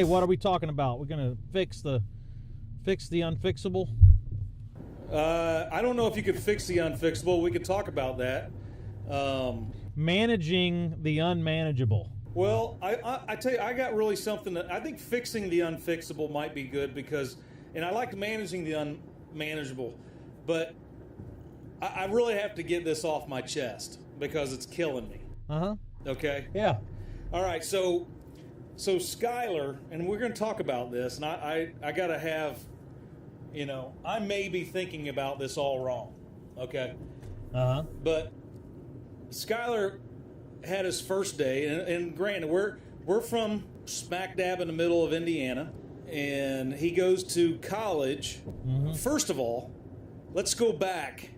today, what are we talking about? We're going to fix the unfixable? I don't know if you could fix the unfixable. We could talk about that. Managing the unmanageable. Well, I tell you, I got really something that I think fixing the unfixable might be good because, and I like managing the unmanageable, but I really have to get this off my chest because it's killing me. Uh-huh. Okay? Yeah. All right, so Skylar, and we're going to talk about this, and I got to have, I may be thinking about this all wrong, okay? Uh-huh. But Skylar had his first day, and granted, we're from smack dab in the middle of Indiana, and he goes to college. Mm-hmm. First of all, let's go back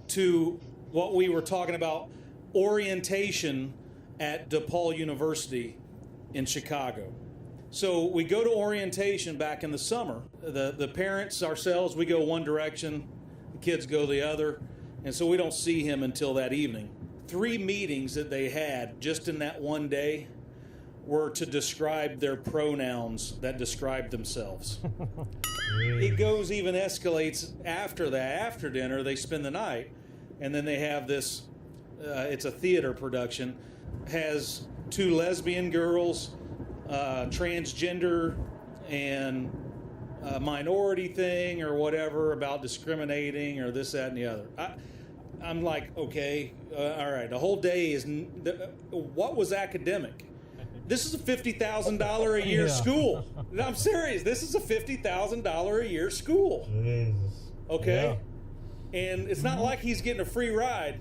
to what we were talking about, orientation at DePaul University in Chicago. So we go to orientation back in the summer. The parents, ourselves, we go one direction, the kids go the other, and so we don't see him until that evening. 3 meetings that they had just in that one day were to describe their pronouns that describe themselves. It goes, even escalates after that. After dinner, they spend the night, and then they have this, it's a theater production, has 2 lesbian girls, transgender, and a minority thing or whatever about discriminating or this, that, and the other. I'm like, okay, all right. The whole day is, what was academic? This is a $50,000 a year school. No, I'm serious. This is a $50,000 a year school. Jesus. Okay? Yeah. And it's not like he's getting a free ride.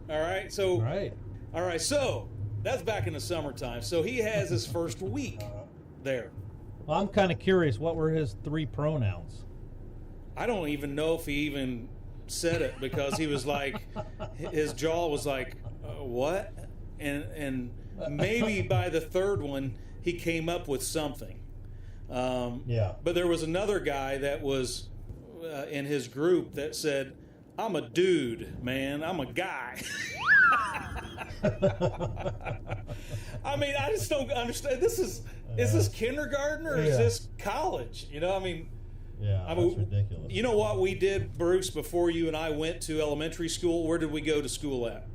All right? So, right. All right. So, that's back in the summertime. So, he has his first week there. Well, I'm kind of curious. What were his 3 pronouns? I don't even know if he even said it because he was like, his jaw was like, what? And maybe by the 3rd one, he came up with something. Yeah. But there was another guy that was in his group that said, I'm a dude, man. I'm a guy. I mean, I just don't understand. Is this kindergarten or is this college? Yeah, I mean, that's ridiculous. You know what we did, Bruce, before you and I went to elementary school? Where did we go to school at?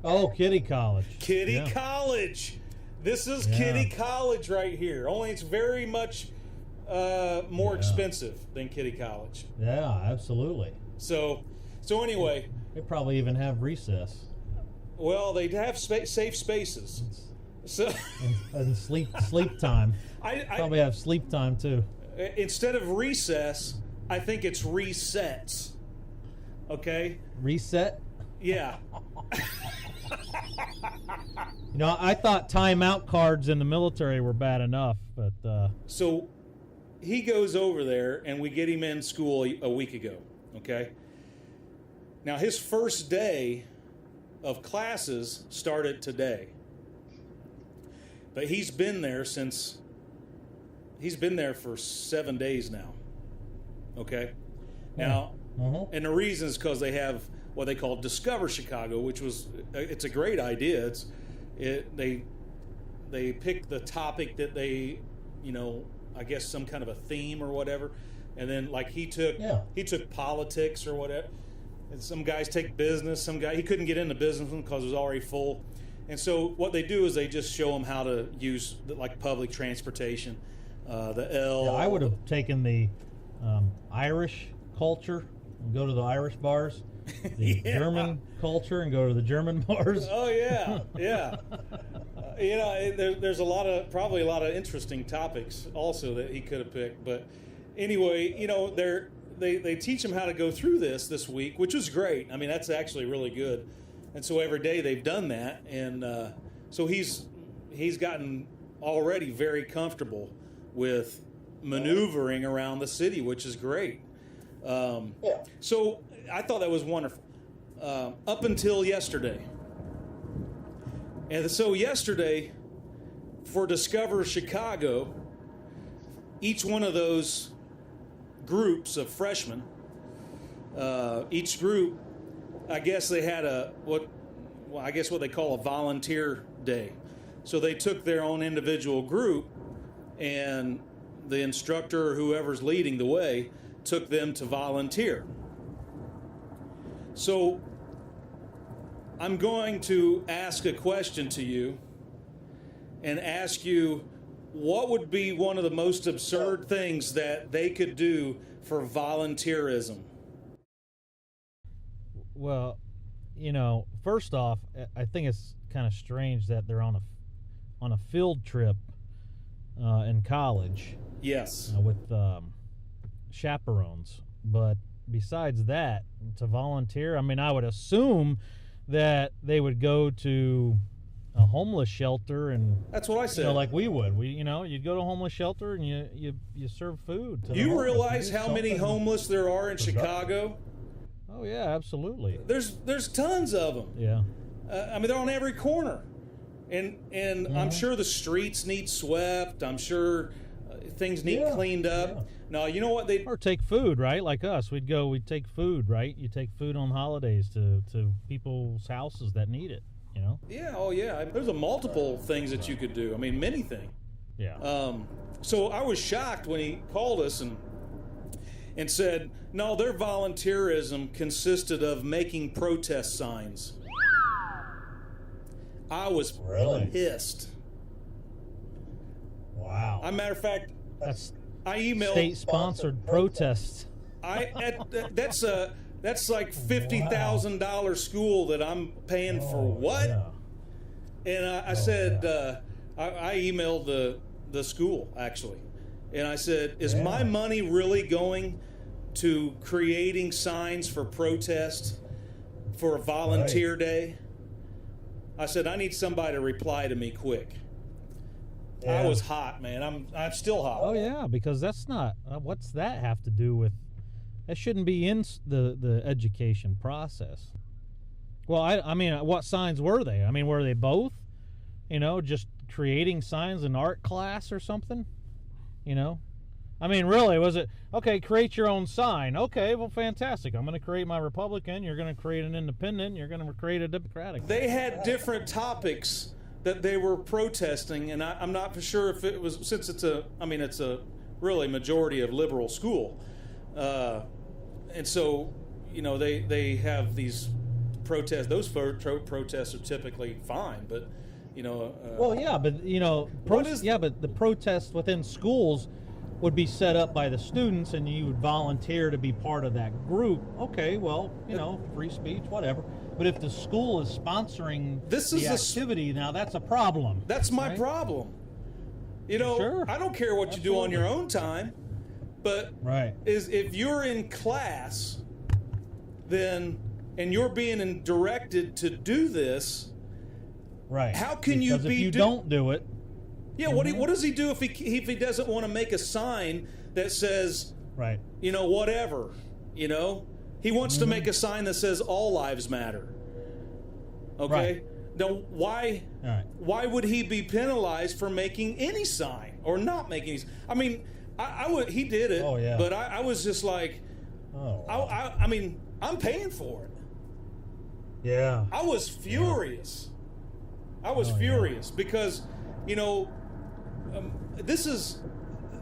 Oh, Kitty College. Kitty College. This is Kitty College right here. Only it's very much more expensive than Kitty College. Yeah, absolutely. So anyway. They probably even have recess. Well, they have safe spaces. So and sleep time. I probably have sleep time too. Instead of recess, I think it's resets. Okay? Reset? Yeah. I thought timeout cards in the military were bad enough, but... So he goes over there, and we get him in school a week ago, okay? Now, his first day of classes started today. But he's been there for 7 days now, okay? Now, and the reason is because they have what they call Discover Chicago, which it's a great idea. They pick the topic that they, I guess some kind of a theme or whatever, and then like he took politics or whatever, and some guys take business. Some guy he couldn't get into business because it was already full, and so what they do is they just show them how to use like public transportation, the L. Yeah, I would have taken the Irish culture and go to the Irish bars. The German culture and go to the German bars. Oh yeah. There's probably a lot of interesting topics also that he could have picked. But anyway, they teach them how to go through this week, which was great. I mean, that's actually really good. And so every day they've done that, and so he's gotten already very comfortable with maneuvering around the city, which is great. So I thought that was wonderful up until yesterday. And so yesterday, for Discover Chicago, each one of those groups of freshmen, each group, I guess they had what they call a volunteer day. So they took their own individual group and the instructor or whoever's leading the way took them to volunteer. So I'm going to ask a question to you and ask you, what would be one of the most absurd things that they could do for volunteerism? Well, first off, I think it's kind of strange that they're on a field trip in college. Yes. With chaperones. But besides that, to volunteer, I would assume that they would go to a homeless shelter, and that's what I said. Like we would. You'd go to a homeless shelter and you serve food to you realize how many homeless there are in Chicago? Oh yeah, absolutely. There's tons of them. Yeah. They're on every corner, and I'm sure the streets need swept. I'm sure things need cleaned up. Yeah. No, you know what or take food, right? Like us, we'd take food, right? You take food on holidays to people's houses that need it. Yeah. Oh yeah. There's multiple things that you could do. Many things. Yeah. So I was shocked when he called us and said, no, their volunteerism consisted of making protest signs. I was pissed. Wow. As a matter of fact, I emailed state-sponsored protests. That's like $50,000 school that I'm paying for what? Yeah. And I said, I emailed the school actually, and I said, is my money really going to creating signs for protest for a volunteer day? I said, I need somebody to reply to me quick. Yeah. I was hot, man. I'm still hot. Oh yeah, because that's not. What's that have to do with? That shouldn't be in the education process. Well, what signs were they? Were they both? Just creating signs in art class or something? Really, was it, okay, create your own sign. Okay, well, fantastic. I'm going to create my Republican. You're going to create an independent. You're going to create a Democratic. They had different topics that they were protesting, and I'm not for sure if it was, since it's a really majority of liberal school. And so, they have these protests. Those protests are typically fine, but, well, yeah, but, but the protests within schools would be set up by the students, and you would volunteer to be part of that group. Okay, well, free speech, whatever. But if the school is sponsoring the activity, now that's a problem. That's my problem. Sure. I don't care what you do on your own time, but is if you're in class, then and you're being directed to do this, right? How can you be? If you don't do it. Yeah, what does he do if he doesn't want to make a sign that says, whatever, He wants to make a sign that says all lives matter. Okay? Right. Now, why would he be penalized for making any sign or not making any? He did it, but I was just like, I'm paying for it. Yeah. I was furious. I was furious because,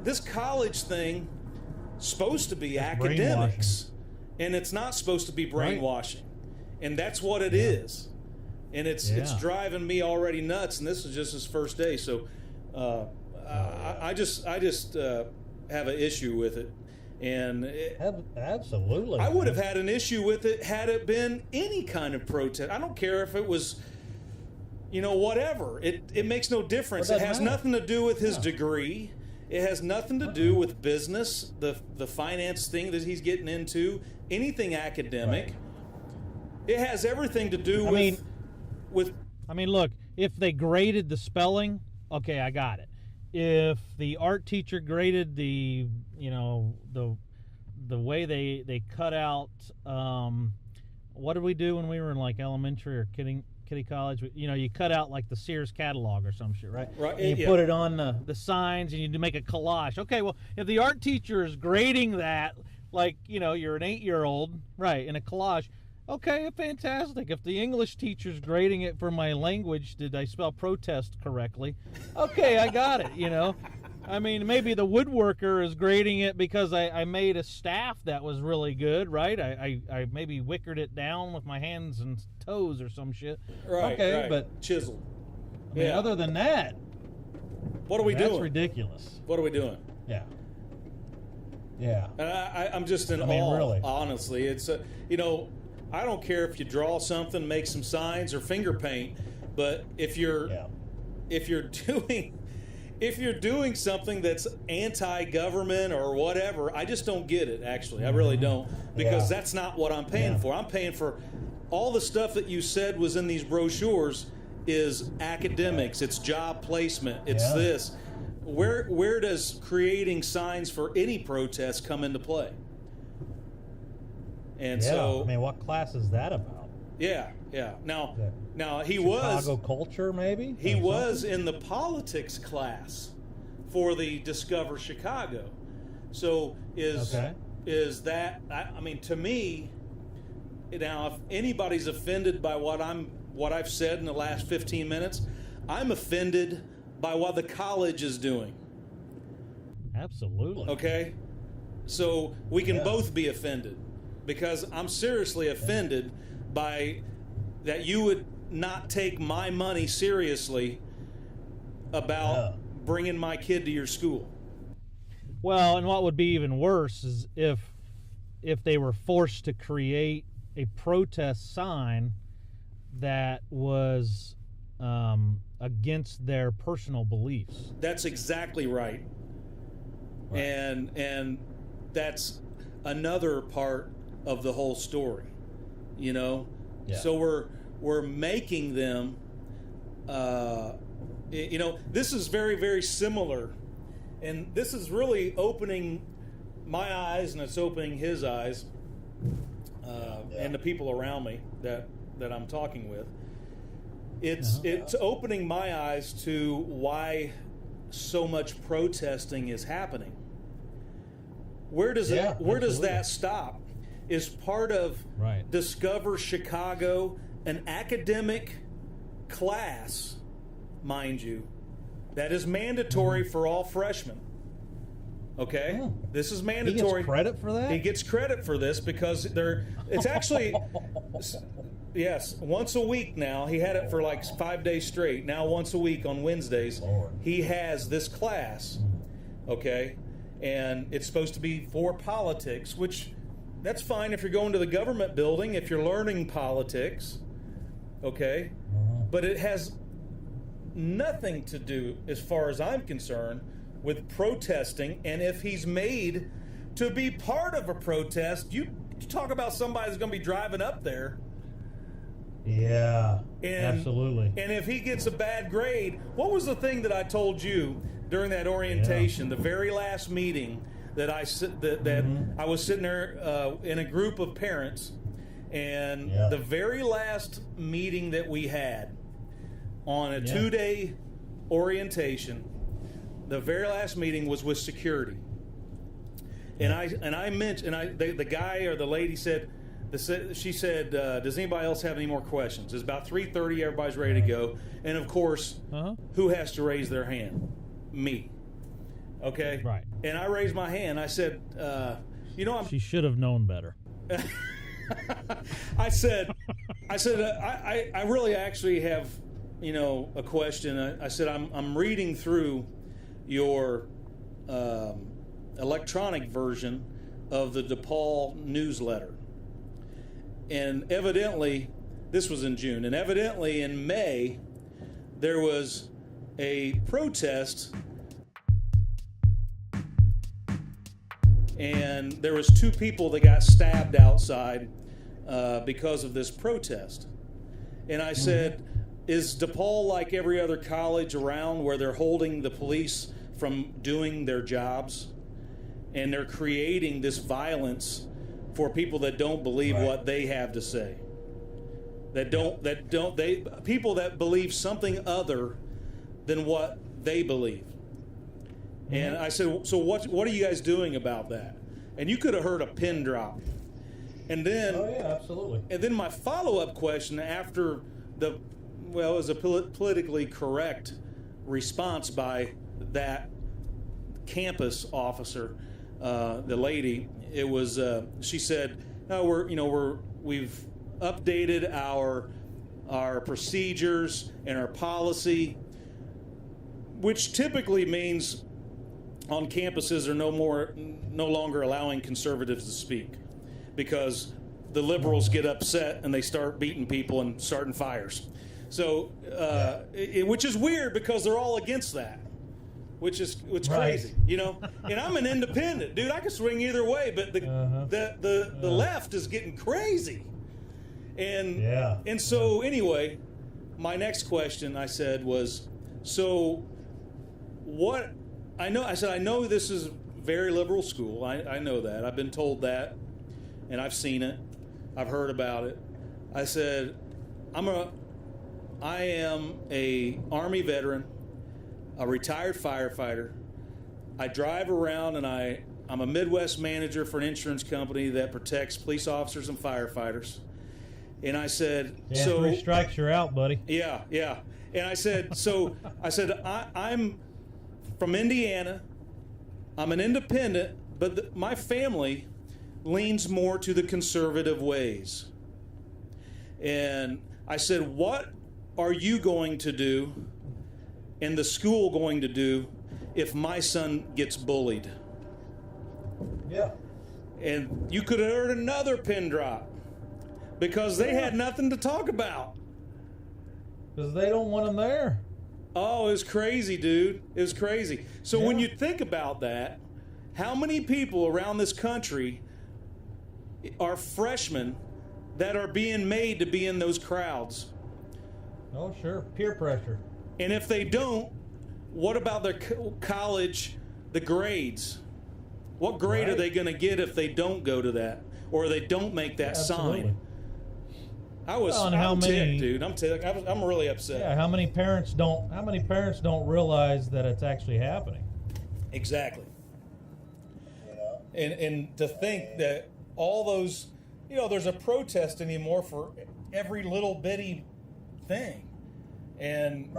this college thing supposed to be academics, and it's not supposed to be brainwashing, and that's what it is, and it's driving me already nuts. And this is just his first day, so I just have an issue with it, and absolutely, I would have had an issue with it had it been any kind of protest. I don't care if it was. Whatever. It makes no difference. It has nothing to do with his degree. It has nothing to do with business, the finance thing that he's getting into, anything academic. Right. It has everything to do with... look, if they graded the spelling, okay, I got it. If the art teacher graded the way they cut out... what did we do when we were in elementary or kitty college? You cut out the Sears catalog or some shit, right? Right. And you put it on the signs, and you make a collage. Okay, well, if the art teacher is grading that, you're an 8-year-old, right, in a collage, okay, fantastic. If the English teacher's grading it for my language, did I spell protest correctly? Okay, I got it, I mean, maybe the woodworker is grading it because I made a staff that was really good, right? I maybe wickered it down with my hands and toes or some shit. Right. Okay, right. but chisel. I mean, other than that, what are we doing? That's ridiculous. What are we doing? Yeah. Yeah. And I'm just in awe. Really. Honestly, it's I don't care if you draw something, make some signs, or finger paint, but if you're doing something that's anti-government or whatever, I just don't get it. Actually, I really don't, because that's not what I'm paying for. I'm paying for all the stuff that you said was in these brochures is academics. It's job placement. It's this. Where does creating signs for any protest come into play? And so, I mean, what class is that about? Yeah. Now he Chicago culture, maybe? He was in the politics class for the Discover Chicago. So is that? I mean, to me, now if anybody's offended by what I've said in the last 15 minutes, I'm offended by what the college is doing. Absolutely. Okay? So we can both be offended, because I'm seriously offended by that you would not take my money seriously about bringing my kid to your school. Well, and what would be even worse is if they were forced to create a protest sign that was against their personal beliefs. That's exactly right. And that's another part of the whole story, So we're making them this is very, very similar, and this is really opening my eyes, and it's opening his eyes, and the people around me that I'm talking with. It's opening my eyes to why so much protesting is happening. Where does that stop? Is part of Discover Chicago an academic class, mind you, that is mandatory for all freshmen. Okay? This is mandatory. He gets credit for that? He gets credit for this because it's actually yes, once a week now. He had it for like 5 days straight. Now once a week on Wednesdays, he has this class. Okay? And it's supposed to be for politics, which that's fine if you're going to the government building, if you're learning politics. Okay? But it has nothing to do, as far as I'm concerned, with protesting. And if he's made to be part of a protest, you talk about somebody who's going to be driving up there. Yeah, absolutely. And if he gets a bad grade, what was the thing that I told you during that orientation, the very last meeting that I was sitting there in a group of parents, and the very last meeing that we had on a 2-day orientation, the very last meeting was with security. And I mentioned, the guy or the lady said, she said, does anybody else have any more questions? It's about 3:30, everybody's ready to go. And of course, who has to raise their hand? Me. Okay? Right. And I raised my hand. I said, she should have known better. I said, I really actually have, a question. I said, I'm reading through your electronic version of the DePaul newsletter. And evidently, this was in June, and evidently in May, there was a protest, and there was 2 people that got stabbed outside because of this protest. And I said, is DePaul like every other college around where they're holding the police from doing their jobs, and they're creating this violence for people that don't believe what they have to say, people that believe something other than what they believe? And I said, so what are you guys doing about that? And you could have heard a pin drop. And then, absolutely. And then my follow-up question after it was a politically correct response by that campus officer, the lady, it was she said, "No, we've updated our procedures and our policy," which typically means on campuses are no longer allowing conservatives to speak because the liberals get upset and they start beating people and starting fires. So, which is weird because they're all against that, which is crazy, you know. And I'm an independent, dude. I can swing either way, but the left is getting crazy. And so anyway, my next question I said was, so what? I said I know this is very liberal school. I know that. I've been told that, and I've seen it. I've heard about it. I said, I am a Army veteran, a retired firefighter. I drive around and I'm a Midwest manager for an insurance company that protects police officers and firefighters. And I said, so 3 strikes you're out, buddy. Yeah. And I said, I'm from Indiana. I'm an independent, but my family leans more to the conservative ways. And I said, what are you going to do and the school going to do if my son gets bullied? Yeah. And you could have heard another pin drop because they had nothing to talk about. Because they don't want him there. Oh, it was crazy, dude. It was crazy. So when you think about that, how many people around this country are freshmen that are being made to be in those crowds? Oh, sure. Peer pressure. And if they don't, what about their college, the grades? What grade are they going to get if they don't go to that or they don't make that sign? I'm ticked, dude. I'm ticked. I'm really upset. Yeah, how many parents don't realize that it's actually happening? Exactly. And to think that all those, there's a protest anymore for every little bitty thing. And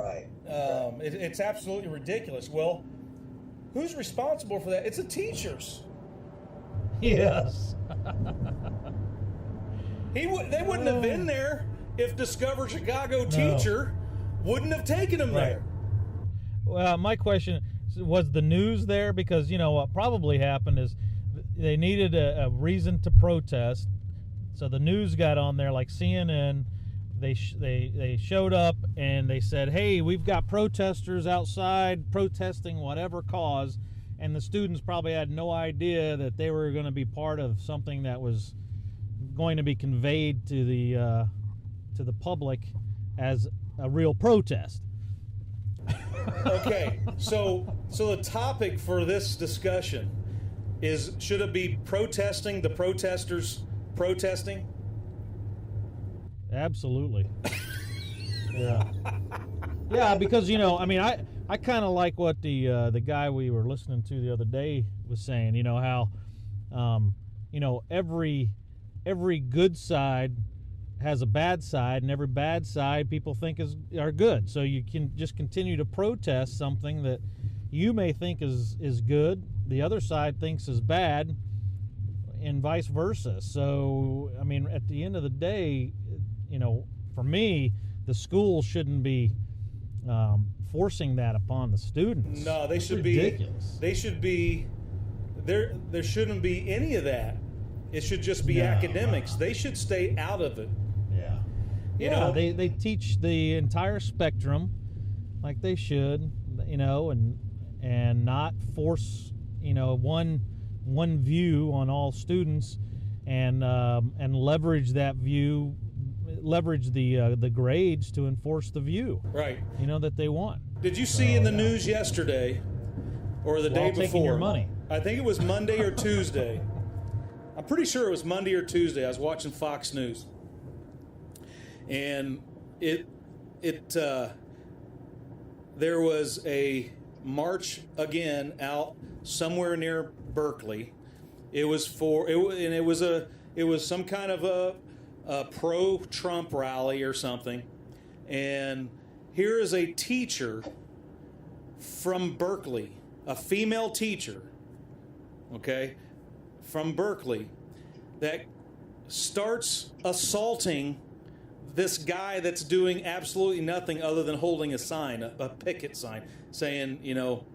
it's absolutely ridiculous. Well, who's responsible for that? It's the teachers. Yes. They wouldn't have been there if Discover Chicago teacher wouldn't have taken them there. Well, my question was the news there? Because, what probably happened is they needed a reason to protest. So the news got on there, like CNN. They showed up and they said, hey, we've got protesters outside protesting whatever cause. And the students probably had no idea that they were going to be part of something that was going to be conveyed to the public as a real protest. Okay, so the topic for this discussion is, should it be protesting the protesters protesting? Absolutely. Yeah, because I kind of like what the guy we were listening to the other day was saying. How every good side has a bad side, and every bad side people think are good. So you can just continue to protest something that you may think is good, the other side thinks is bad, and vice versa. So at the end of the day, for me, the school shouldn't be forcing that upon the students. No, they should ridiculous. They should be. There shouldn't be any of that. It should just be academics. They should stay out of it. Yeah. They teach the entire spectrum like they should, and not force, one view on all students, and leverage that view, leverage the grades to enforce the view. Right. That they want. Did you see in the news yesterday or the day before? Taking your money. I think it was Monday or Tuesday. I'm pretty sure it was Monday or Tuesday. I was watching Fox News, and there was a march again out somewhere near Berkeley. It was some kind of a pro-Trump rally or something. And here is a teacher from Berkeley, a female teacher, okay, from Berkeley that starts assaulting this guy that's doing absolutely nothing other than holding a sign, a picket sign, saying,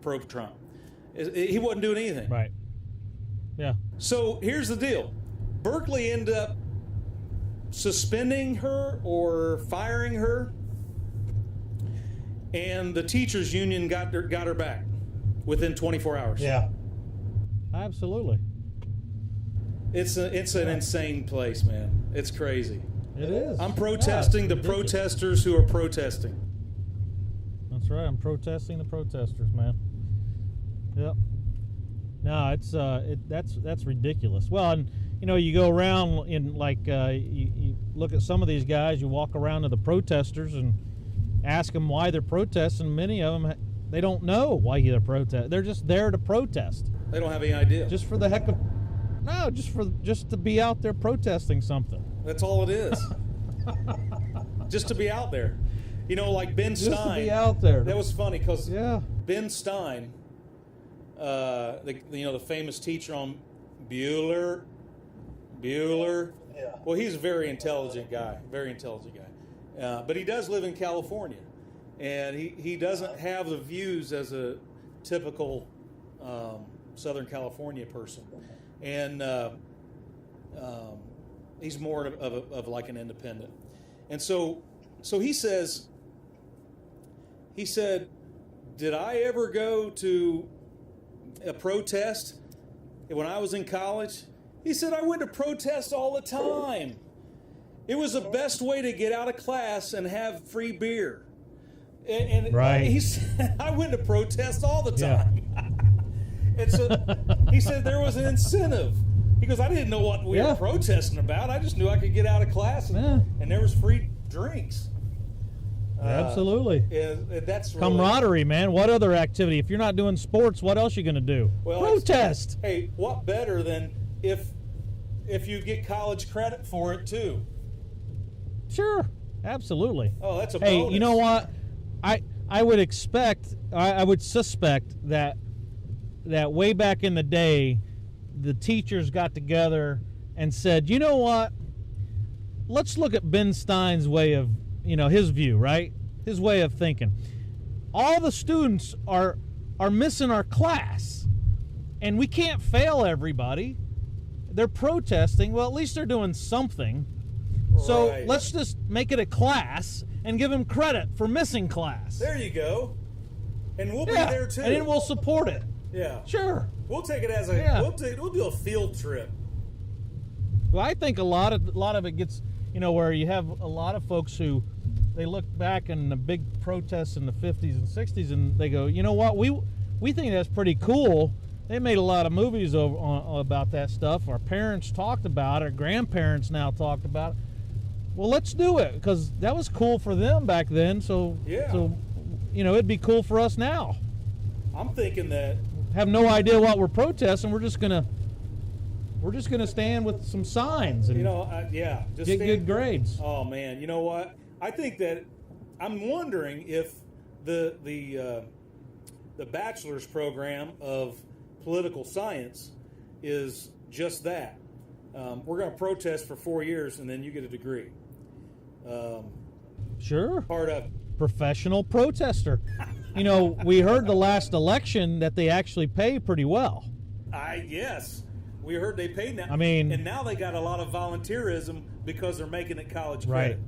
pro-Trump. He wasn't doing anything. Right. Yeah. So here's the deal. Berkeley ended up suspending her or firing her, and the teachers union got her back within 24 hours. Yeah. Absolutely. It's an insane place, man. It's crazy. It is. I'm protesting the protesters who are protesting. That's right. I'm protesting the protesters, man. Yep. No, it's that's ridiculous. Well, and you go around in you look at some of these guys. You walk around to the protesters and ask them why they're protesting. Many of them, they don't know why they're protesting. They're just there to protest. They don't have any idea. Just for the heck of just to be out there protesting something. That's all it is. Just to be out there. Like Ben Stein. Just to be out there. That was funny because Ben Stein, the famous teacher on Bueller. Yeah. Well, he's a very intelligent guy. But he does live in California. And he doesn't have the views as a typical Southern California person. And he's more of like an independent. And so he said, did I ever go to a protest when I was in college? He said, I went to protest all the time. It was the best way to get out of class and have free beer. And right. He said, I went to protest all the time. Yeah. And so he said there was an incentive. He goes, I didn't know what we were protesting about. I just knew I could get out of class and there was free drinks. Absolutely. That's camaraderie, man. What other activity? If you're not doing sports, what else are you going to do? Well, protest. Hey, what better than if you get college credit for it too? Sure, absolutely. Oh, that's a bonus. Hey, you know what? I would suspect that way back in the day, the teachers got together and said, you know what? Let's look at Ben Stein's way of, his view, right? His way of thinking. All the students are missing our class, and we can't fail everybody. They're protesting. Well, at least they're doing something. So let's just make it a class and give them credit for missing class. There you go. And we'll be there too. And then we'll support it. Yeah. Sure. We'll take it as we'll do a field trip. Well, I think a lot of it gets, where you have a lot of folks who they look back in the big protests in the 50s and 60s and they go, you know what, we think that's pretty cool. They made a lot of movies about that stuff. Our parents talked about it. Our grandparents now talked about it. Well, let's do it because that was cool for them back then. So it'd be cool for us now. I'm thinking that have no idea what we're protesting. We're just gonna stand with some signs and just get good grades. Oh man, you know what? I think that I'm wondering if the bachelor's program of political science is just that. We're going to protest for 4 years and then you get a degree. Sure. Part of professional protester. We heard the last election that they actually pay pretty well. Yes. We heard they pay now. I mean, and now they got a lot of volunteerism because they're making it college Right. credit.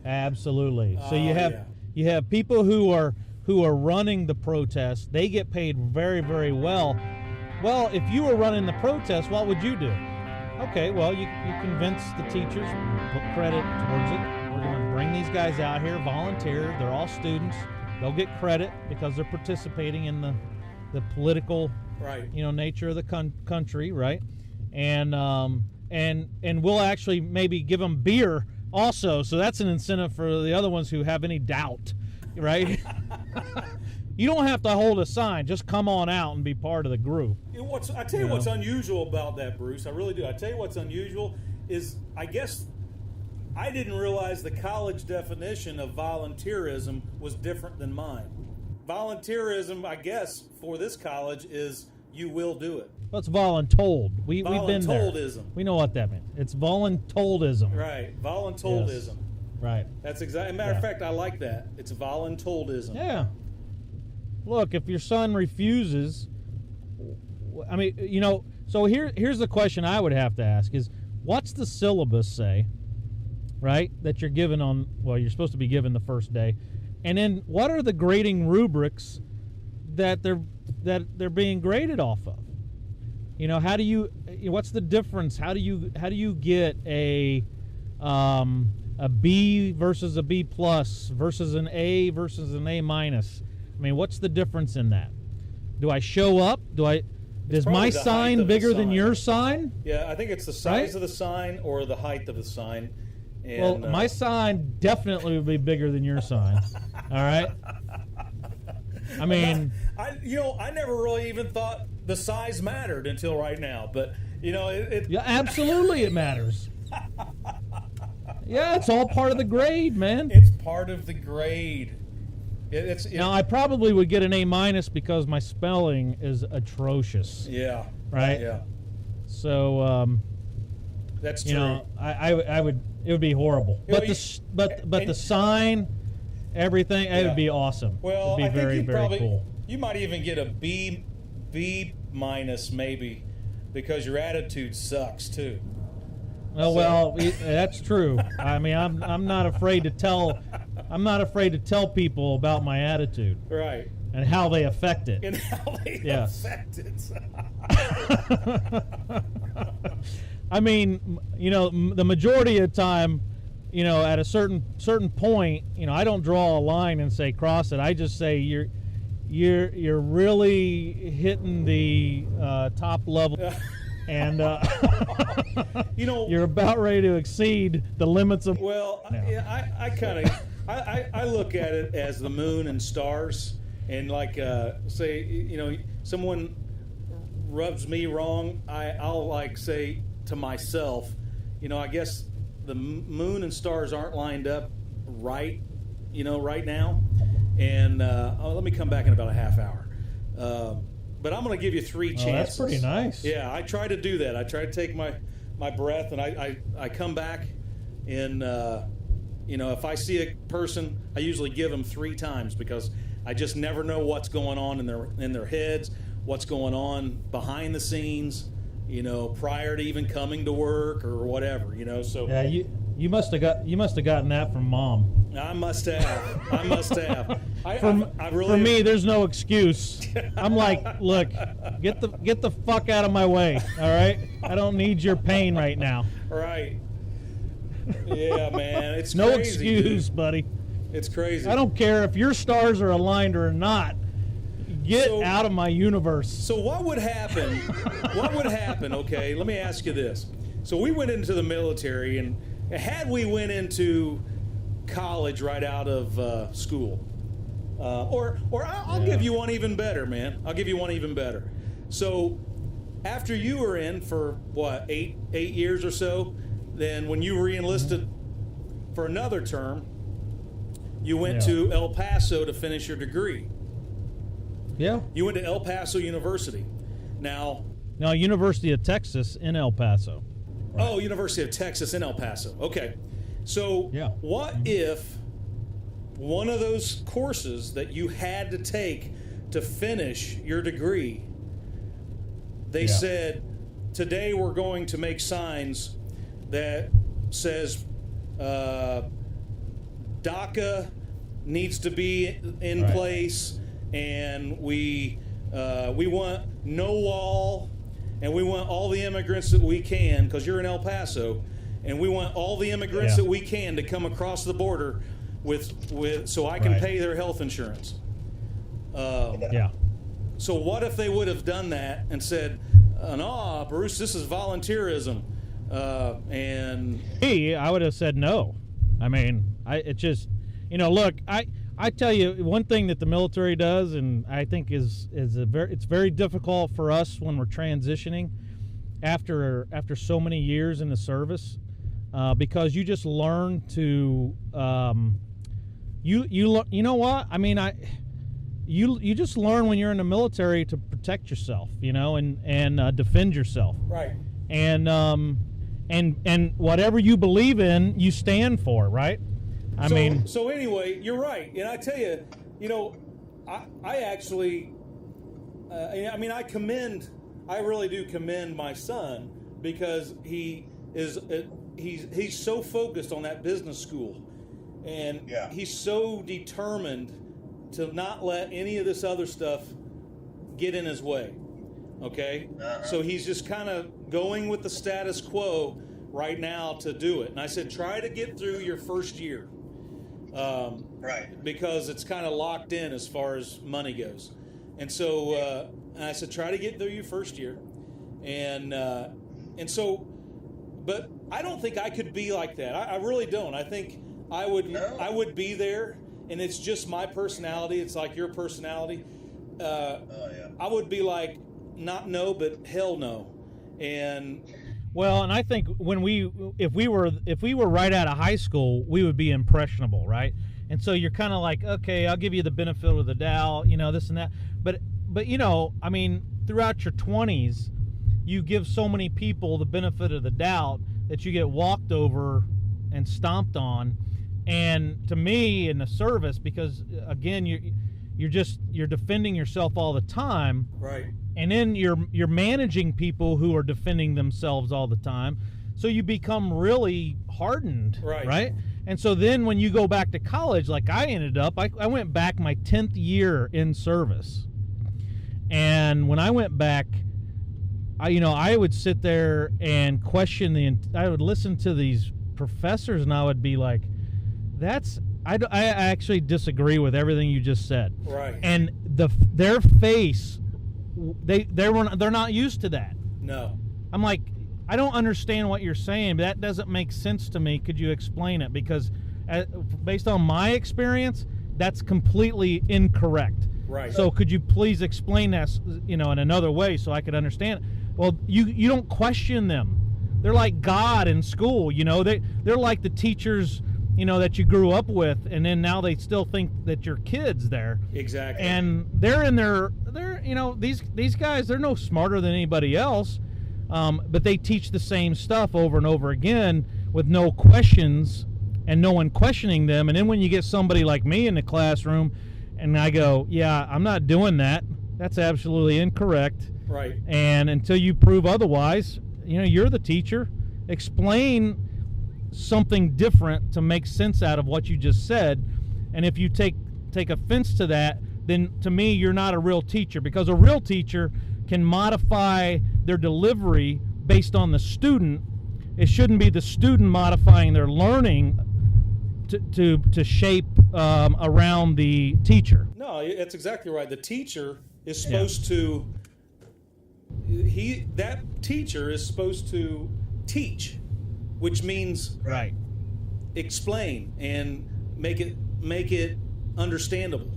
Absolutely. So you have people who are running the protest. They get paid very, very well. Well, if you were running the protest, what would you do? Okay, well, you convince the teachers, put credit towards it. We're going to bring these guys out here, volunteer. They're all students. They'll get credit because they're participating in the political, nature of the country, right? And we'll actually maybe give them beer also. So that's an incentive for the other ones who have any doubt, right? You don't have to hold a sign. Just come on out and be part of the group. I tell you what's unusual about that, Bruce. I really do. I tell you what's unusual is, I guess, I didn't realize the college definition of volunteerism was different than mine. volunteerism, I guess, for this college is you will do it. Well, it's voluntold. We've been there. Voluntoldism. We know what that means. It's voluntoldism. Right, voluntoldism. Yes. Right. That's exactly. Matter of fact, I like that. It's voluntoldism. Yeah. Look, if your son refuses, I mean, so here's the question I would have to ask is, what's the syllabus say, right, that you're given on, well, you're supposed to be given the first day, and then what are the grading rubrics that they're being graded off of? How do you, what's the difference? How do you get a B versus a B plus versus an A versus an A minus? I mean, what's the difference in that? Do I show up? Is my sign bigger than your sign? Yeah, I think it's the size of the sign or the height of the sign. And, well, my sign definitely would be bigger than your sign. All right. I mean, I never really even thought the size mattered until right now. But yeah, absolutely it matters. Yeah, it's all part of the grade, man. It's part of the grade. Now, I probably would get an A minus because my spelling is atrocious. Yeah. Right? Yeah. So, that's true. I would, it would be horrible. But the sign, everything, it would be awesome. Well, it'd be very, very cool. You might even get a B minus maybe because your attitude sucks too. Oh, well, that's true. I mean, I'm not afraid to tell people about my attitude. Right. And how they affect it. And how they affect it. I mean, the majority of the time, at a certain point, I don't draw a line and say cross it. I just say you're really hitting the top level. And you're about ready to exceed the limits of. Well, I kind of I look at it as the moon and stars, and like say someone rubs me wrong, I'll like say to myself, I guess the moon and stars aren't lined up right, right now, and let me come back in about a half hour. But I'm going to give you 3 chances. That's pretty nice. Yeah, I try to do that. I try to take my breath, and I come back, and if I see a person, I usually give them 3 times because I just never know what's going on in their heads, what's going on behind the scenes, prior to even coming to work or whatever, So yeah, you must have gotten that from Mom. I must have. For me, there's no excuse. I'm like, look, get the fuck out of my way. All right, I don't need your pain right now. Right. Yeah, man, it's no crazy, excuse, dude. buddy. It's crazy. I don't care if your stars are aligned or not. Get out of my universe. So what would happen? Okay, let me ask you this. So we went into the military, and had we went into college right out of school, or I'll give you one even better, man. I'll give you one even better. So after you were in for what 8 years or so, then when you re-enlisted for another term, you went to El Paso to finish your degree. Yeah. You went to El Paso University. Now, University of Texas in El Paso. Right. Oh, University of Texas in El Paso. Okay. So what if one of those courses that you had to take to finish your degree, they said, today we're going to make signs that says DACA needs to be in place, and we want no wall, and we want all the immigrants that we can, because you're in El Paso, and we want all the immigrants that we can to come across the border with so I can pay their health insurance. So what if they would have done that and said, no, Bruce, this is volunteerism, and I would have said no. I mean, it just, look, I tell you one thing that the military does, and I think it's very difficult for us when we're transitioning after so many years in the service, because you just learn to you know what I mean. you just learn when you're in the military to protect yourself, and defend yourself. Right. And whatever you believe in, you stand for, right? So anyway, you're right. And I tell you, I actually, I really do commend my son, because he's so focused on that business school, and he's so determined to not let any of this other stuff get in his way. Okay? So he's just kind of going with the status quo right now to do it. And I said, try to get through your first year. Right. Because it's kind of locked in as far as money goes. And so and I said, try to get through your first year. And so, but I don't think I could be like that. I really don't. I think I would be there, and it's just my personality. It's like your personality. I would be like, not no, but hell no. And I think if we were right out of high school, we would be impressionable, right? And so you're kind of like, okay, I'll give you the benefit of the doubt, this and that. But throughout your 20s, you give so many people the benefit of the doubt that you get walked over and stomped on. And to me, in the service, because again, you're defending yourself all the time, right? And then you're managing people who are defending themselves all the time, so you become really hardened, right? And so then when you go back to college, like I ended up, I went back my 10th year in service, and when I went back, I would sit there and question I would listen to these professors, and I would be like, I actually disagree with everything you just said. Right. And their face, they're not used to that. No. I'm like, I don't understand what you're saying. But that doesn't make sense to me. Could you explain it? Because based on my experience, that's completely incorrect. Right. So could you please explain that, in another way so I could understand it? Well, you don't question them. They're like God in school. They're like the teachers, that you grew up with, and then now they still think that you're kids there. Exactly. And these guys, they're no smarter than anybody else, but they teach the same stuff over and over again with no questions and no one questioning them. And then when you get somebody like me in the classroom, and I go, yeah, I'm not doing that. That's absolutely incorrect. Right. And until you prove otherwise, you're the teacher. Explain something different to make sense out of what you just said. And if you take offense to that, then to me you're not a real teacher, because a real teacher can modify their delivery based on the student. It shouldn't be the student modifying their learning to shape around the teacher. No, that's exactly right. The teacher is supposed to that teacher is supposed to teach, which means explain and make it understandable.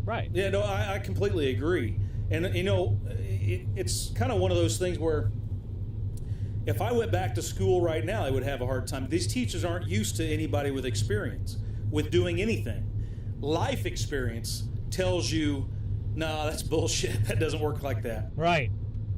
Right. Yeah, no, I completely agree. And it's kind of one of those things where if I went back to school right now, I would have a hard time. These teachers aren't used to anybody with experience with doing anything. Life experience tells you, nah, that's bullshit. That doesn't work like that. Right.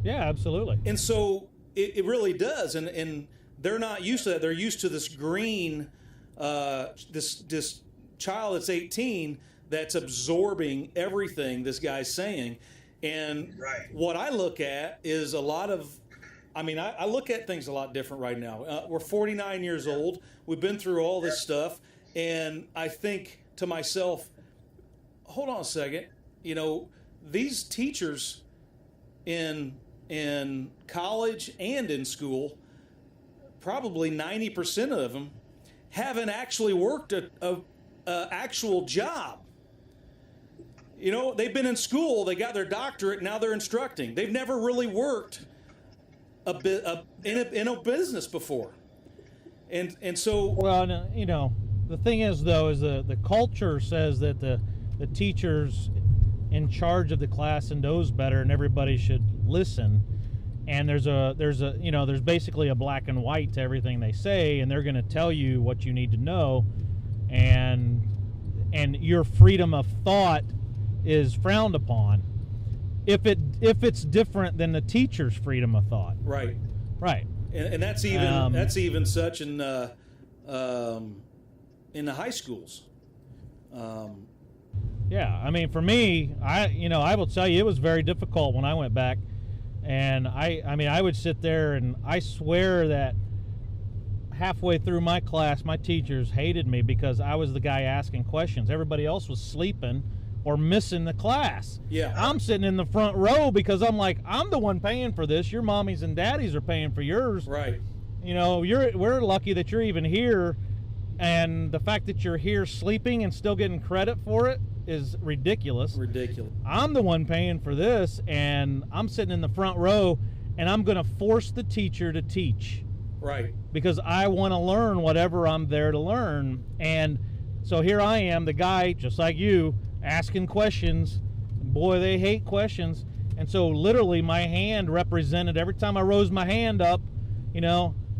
Yeah, absolutely. And so it really does. And they're not used to that. They're used to this green, this child that's 18 that's absorbing everything this guy's saying. And what I look at is a lot of, I look at things a lot different right now. We're 49 years old. We've been through all this stuff. And I think to myself, hold on a second. These teachers in college and in school, probably 90% of them haven't actually worked a actual job. They've been in school, they got their doctorate, now they're instructing. They've never really worked in a business before. And so... Well, the thing is, though, is the culture says that the teachers in charge of the class and knows better, and everybody should listen. And there's basically a black and white to everything they say, and they're going to tell you what you need to know. And and your freedom of thought is frowned upon if it's different than the teacher's freedom of thought. Right. Right. And that's even such in the high schools. Yeah, I mean, for me, I will tell you, it was very difficult when I went back, and I would sit there, and I swear that halfway through my class, my teachers hated me because I was the guy asking questions. Everybody else was sleeping or missing the class. Yeah. I'm sitting in the front row because I'm like, I'm the one paying for this. Your mommies and daddies are paying for yours. Right. We're lucky that you're even here, and the fact that you're here sleeping and still getting credit for it is ridiculous. I'm the one paying for this, and I'm sitting in the front row, and I'm going to force the teacher to teach. Right. Because I want to learn whatever I'm there to learn. And so here I am, the guy, just like you, asking questions. Boy, they hate questions. And so literally my hand represented, every time I rose my hand up,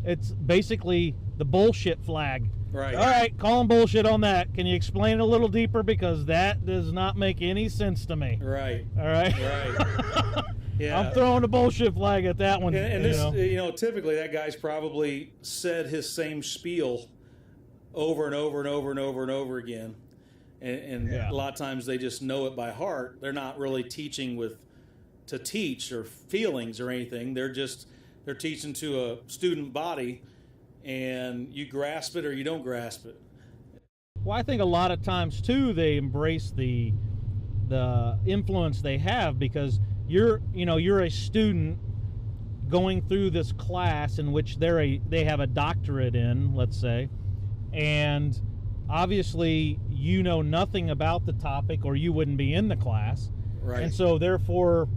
it's basically the bullshit flag. Right. All right, calling bullshit on that. Can you explain it a little deeper? Because that does not make any sense to me. Right. All right. Right. Yeah. I'm throwing a bullshit flag at that one. And this, typically that guy's probably said his same spiel over and over and over and over and over again. And a lot of times they just know it by heart. They're not really teaching to teach or feelings or anything. They're teaching to a student body, and you grasp it or you don't grasp it. Well, I think a lot of times too they embrace the influence they have, because you're a student going through this class in which they have a doctorate in, let's say, and obviously you know nothing about the topic or you wouldn't be in the class. Right. And so therefore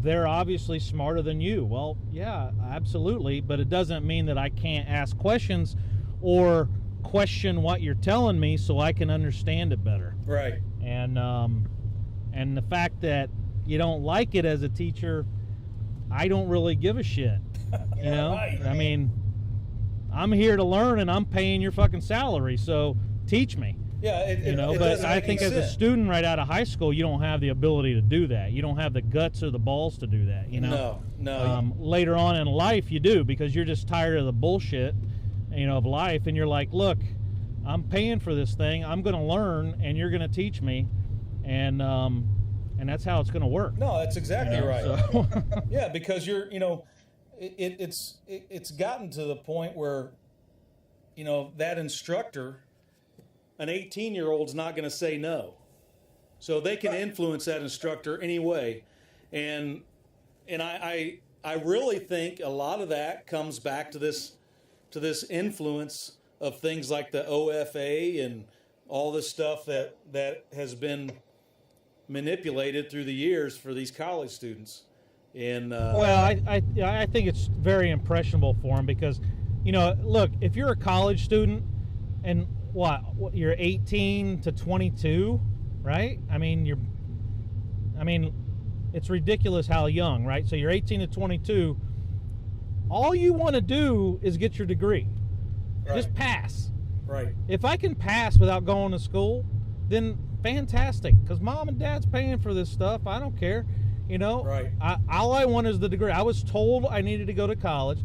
they're obviously smarter than you. Well, yeah, absolutely, but it doesn't mean that I can't ask questions or question what you're telling me so I can understand it better. Right. And the fact that you don't like it as a teacher, I don't really give a shit. Right. I mean, I'm here to learn and I'm paying your fucking salary, so teach me. Yeah, but I think as a student right out of high school, you don't have the ability to do that. You don't have the guts or the balls to do that, No. Later on in life you do, because you're just tired of the bullshit, of life, and you're like, look, I'm paying for this thing. I'm going to learn and you're going to teach me. And that's how it's going to work. No, that's exactly right. So. Yeah, because it's gotten to the point where, that instructor, an 18-year-old's not going to say no. So they can influence that instructor anyway. And I really think a lot of that comes back to this influence of things like the OFA and all this stuff that has been manipulated through the years for these college students. And well, I think it's very impressionable for them, because look, if you're a college student and you're 18 to 22, right? I mean it's ridiculous how young, right? So you're 18 to 22, all you want to do is get your degree. Right. Just pass. Right. If I can pass without going to school, then fantastic, because mom and dad's paying for this stuff. I don't care. Right. All I want is the degree. I was told I needed to go to college.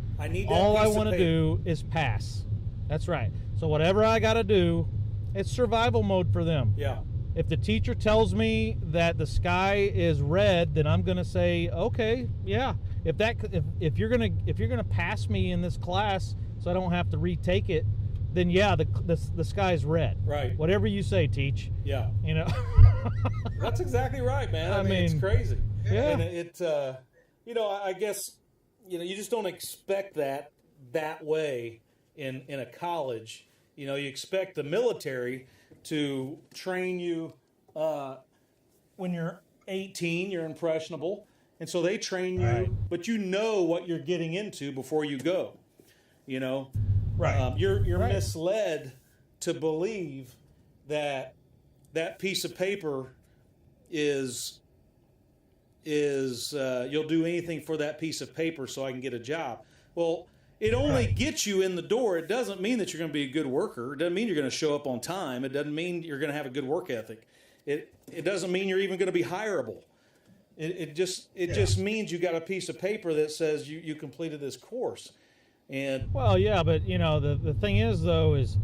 All I want to do is pass. That's right. So whatever I got to do, it's survival mode for them. Yeah. If the teacher tells me that the sky is red, then I'm going to say, okay, yeah. If you're gonna pass me in this class, so I don't have to retake it, then yeah, the sky's red. Right. Whatever you say, teach. Yeah. That's exactly right, man. I mean, it's crazy. Yeah. And I guess, you just don't expect that way in a college. You expect the military to train you when you're 18, you're impressionable. And so they train you, right. But you know what you're getting into before you go. Right. You're right. Misled to believe that piece of paper is you'll do anything for that piece of paper so I can get a job. Well, It only gets you in the door. It doesn't mean that you're going to be a good worker. It doesn't mean you're going to show up on time. It doesn't mean you're going to have a good work ethic. It doesn't mean you're even going to be hireable. It just means you got a piece of paper that says you completed this course. And well, yeah, but the thing is though is,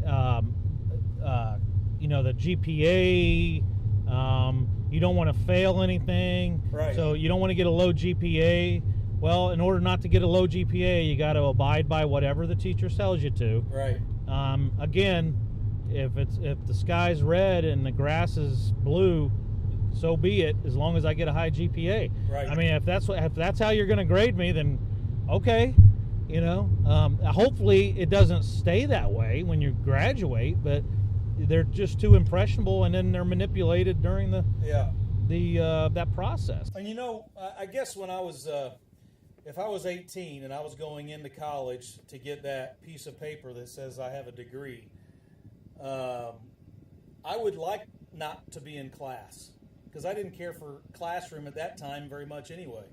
the GPA. You don't want to fail anything, right? So you don't want to get a low GPA. Well, in order not to get a low GPA, you got to abide by whatever the teacher tells you to. Right. Again, if the sky's red and the grass is blue, so be it. As long as I get a high GPA. Right. I mean, if that's how you're going to grade me, then okay. Hopefully it doesn't stay that way when you graduate, but they're just too impressionable, and then they're manipulated during that process. And I guess when I was. If I was 18 and I was going into college to get that piece of paper that says I have a degree, I would like not to be in class because I didn't care for classroom at that time very much anyway.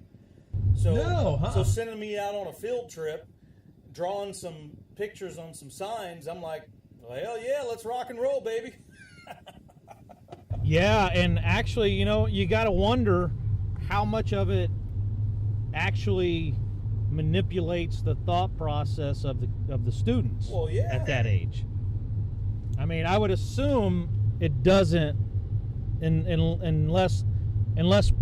So sending me out on a field trip, drawing some pictures on some signs, I'm like, well, hell yeah, let's rock and roll, baby. Yeah, and actually, you got to wonder how much of it actually manipulates the thought process of the students at that age. I mean, I would assume it doesn't, unless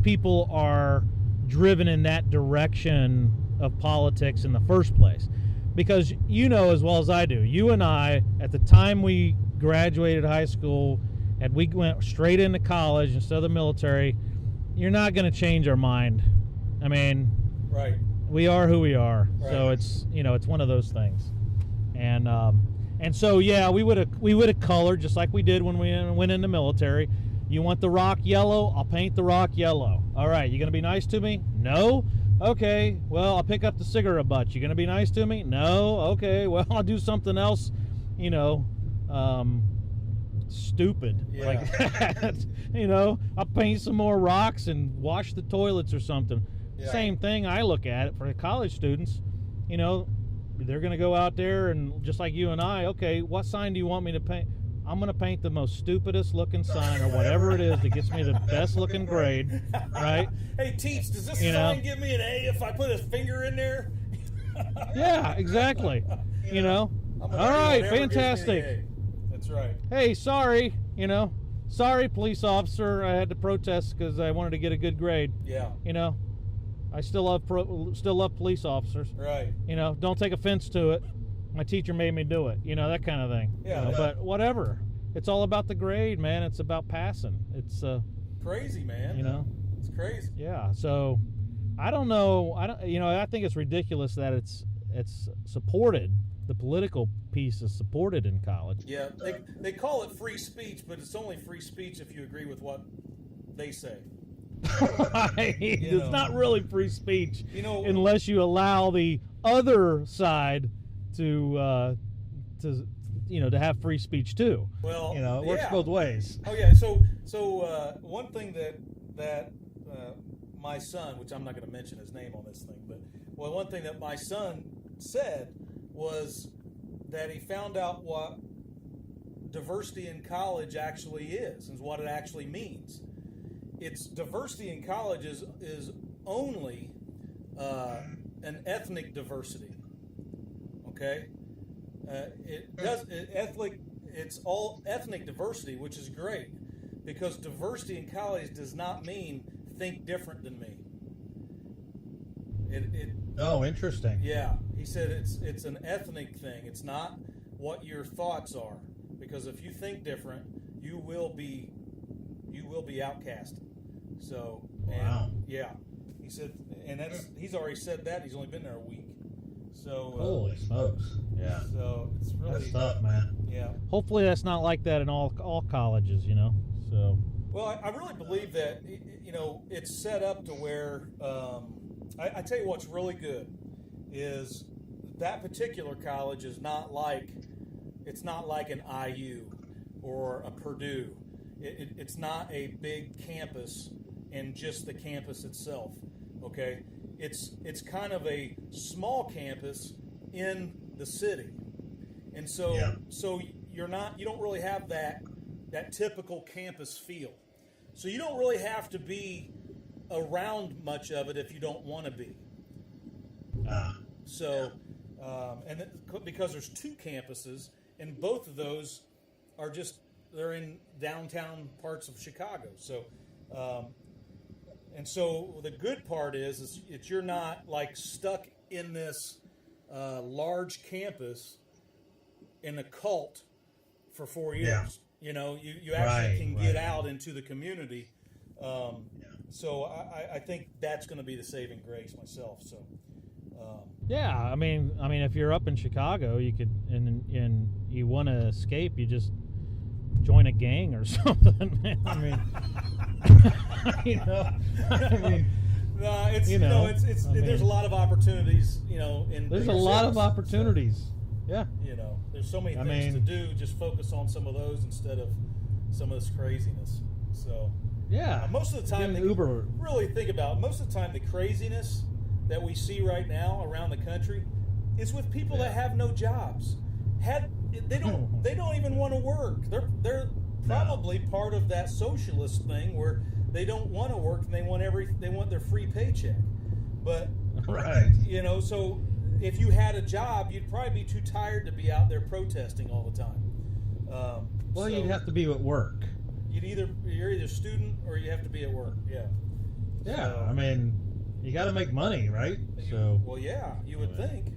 people are driven in that direction of politics in the first place. Because as well as I do, you and I, at the time we graduated high school and we went straight into college instead of the military, you're not going to change our mind. I mean, right. We are who we are. Right. So it's it's one of those things. And so we would have colored just like we did when we went in the military. You want the rock yellow? I'll paint the rock yellow. All right, you going to be nice to me? No. Okay. Well, I'll pick up the cigarette butt. You going to be nice to me? No. Okay. Well, I'll do something else, stupid like that. I'll paint some more rocks and wash the toilets or something. Yeah. Same thing. I look at it for the college students. They're going to go out there and just like you and I. Okay, what sign do you want me to paint? I'm going to paint the most stupidest looking sign or whatever it is that gets me the best looking grade. Right? Hey, Teach, does this sign give me an A if I put a finger in there? Yeah, exactly. All right, fantastic. That's right. Hey, sorry, sorry, police officer. I had to protest because I wanted to get a good grade. Yeah. I still love police officers. Right. Don't take offense to it. My teacher made me do it. That kind of thing. Yeah. But whatever. It's all about the grade, man. It's about passing. It's crazy, man. It's crazy. Yeah. So I don't know. I think it's ridiculous that it's supported. The political piece is supported in college. Yeah. They call it free speech, but it's only free speech if you agree with what they say. It's not really free speech, unless you allow the other side to have free speech too. Well, it works both ways. Oh yeah. So one thing that my son, which I'm not going to mention his name on this thing, but one thing that my son said was that he found out what diversity in college actually is and what it actually means. It's diversity in college is only an ethnic diversity. Okay, it's all ethnic diversity, which is great because diversity in college does not mean think different than me. Oh, interesting. Yeah, he said it's an ethnic thing. It's not what your thoughts are, because if you think different, you will be outcasted. So, wow. Yeah, he said, and he's already said that. He's only been there a week. So, holy smokes. Yeah. So it's really that's tough, man. Yeah. Hopefully that's not like that in all colleges, So. Well, I really believe that it's set up to where I tell you what's really good is that particular college is not like an IU or a Purdue. It's not a big campus and just the campus itself. Okay, it's kind of a small campus in the city, and so you don't really have that typical campus feel. So you don't really have to be around much of it if you don't want to be. Because there's 2 campuses, and both of those are they're in downtown parts of Chicago. So, and so the good part is you're not like stuck in this large campus in a cult for 4 years. Yeah. You know, you actually can get out into the community. So I think that's going to be the saving grace myself. So. Yeah, I mean, if you're up in Chicago, you could, and you want to escape, you just join a gang or something. I mean, there's a lot of opportunities. There's a lot of opportunities. Yeah. There's so many things to do. Just focus on some of those instead of some of this craziness. So. Yeah. Most of the time, really think about it, most of the time the craziness that we see right now around the country is with people that have no jobs. They don't even want to work. They're probably part of that socialist thing where they don't want to work and they want their free paycheck. But so if you had a job, you'd probably be too tired to be out there protesting all the time. You'd have to be at work. You're either a student or you have to be at work. Yeah. Yeah. So, you got to make money, right? So. Well, yeah, you would think.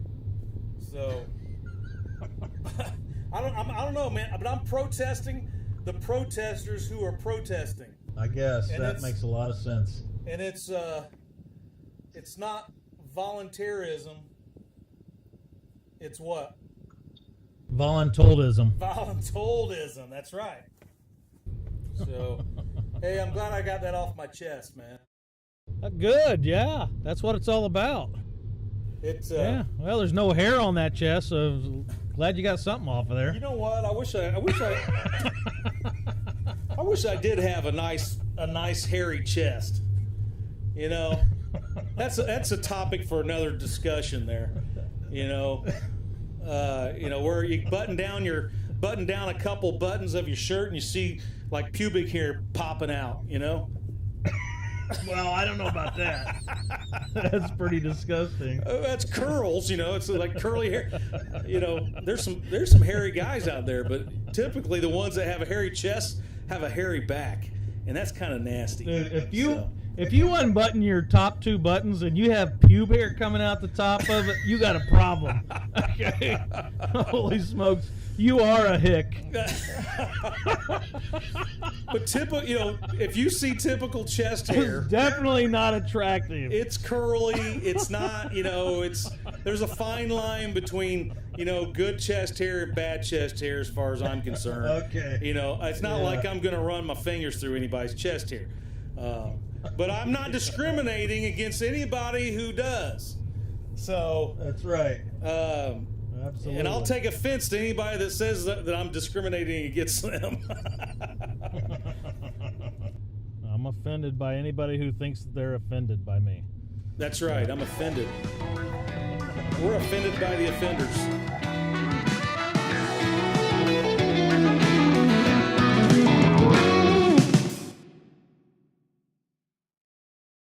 So. I don't know, man. But I'm protesting the protesters who are protesting. I guess that makes a lot of sense. And it's not voluntarism. It's what? Voluntoldism. Voluntoldism. That's right. So, hey, I'm glad I got that off my chest, man. Good, yeah. That's what it's all about. Yeah. Well, there's no hair on that chest, so glad you got something off of there. You know what? I wish I did have a nice hairy chest. That's a topic for another discussion there. Where you button down a couple buttons of your shirt and you see like pubic hair popping out, Well, I don't know about that. That's pretty disgusting. That's curls, it's like curly hair. There's some hairy guys out there, but typically the ones that have a hairy chest have a hairy back, and that's kind of nasty. Dude, if you unbutton your top 2 buttons and you have pube hair coming out the top of it, you got a problem. Okay. Holy smokes. You are a hick. But if you see typical chest hair, it's definitely not attractive. It's curly. It's not. There's a fine line between good chest hair and bad chest hair, as far as I'm concerned. Okay. It's not like I'm going to run my fingers through anybody's chest hair, but I'm not discriminating against anybody who does. So that's right. Absolutely. And I'll take offense to anybody that says that I'm discriminating against them. I'm offended by anybody who thinks they're offended by me. That's right. I'm offended. We're offended by the offenders.